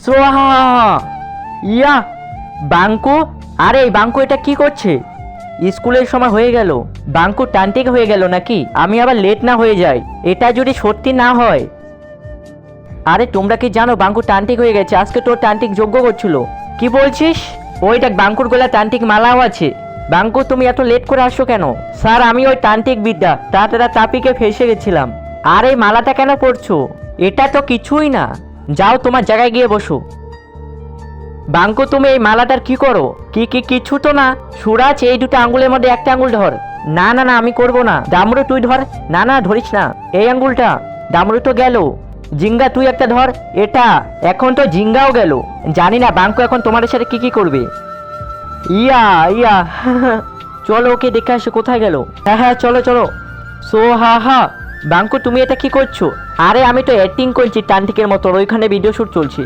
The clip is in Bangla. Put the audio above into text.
সোহা ইয়া বাঙ্কু, আরে বাঙ্কু এটা কি করছে? স্কুলের সময় হয়ে গেল, বাঙ্কু টানটিক হয়ে গেল নাকি? আমি আবার লেট না হয়ে যাই, এটা যদি সত্যি না হয়। আরে তোমরা কি জানো বাঙ্কু টানটিক হয়ে গেছে? আজকে তোর টানটিক যোগ্য করছিল। কি বলছিস? ওই দেখ বাঙ্কুর গলা টানটিক মালাও আছে। বাঙ্কু তুমি এত লেট করে আসছো কেন? স্যার আমি ওই তান্ত্রিক বিদ্যা তাড়াতাড়ি তাপিকে ফেসে গেছিলাম। আর এই মালাটা কেন পড়ছো? এটা তো কিছুই না, যাও তোমার জায়গায় গিয়ে বসো। বাঙ্কু তুমি এই মালাটার কি করো? কিছু তো না। সুরাজ এই দুটো আঙ্গুলের মধ্যে একটা আঙ্গুল ধর। না না না আমি করব না। ডামরু তুই ধর। না না ধরিস না, এই আঙ্গুলটা। ডামরু তো গেল। জিঙ্গা তুই একটা ধর। এটা এখন তো জিঙ্গাও গেল। জানি না বাঙ্কু এখন তোমাদের সাথে কি করবে। ইয়া ইয়া চলো ওকে দেখে আসো কোথায় গেল। হ্যাঁ হ্যাঁ চলো চলো। সো হা হা বাঙ্কু তুমি এটা কি করছো? আরে আমি তো অ্যাক্টিং করছি তান্ত্রিকের মতো, ওইখানে ভিডিও শুট চলছে।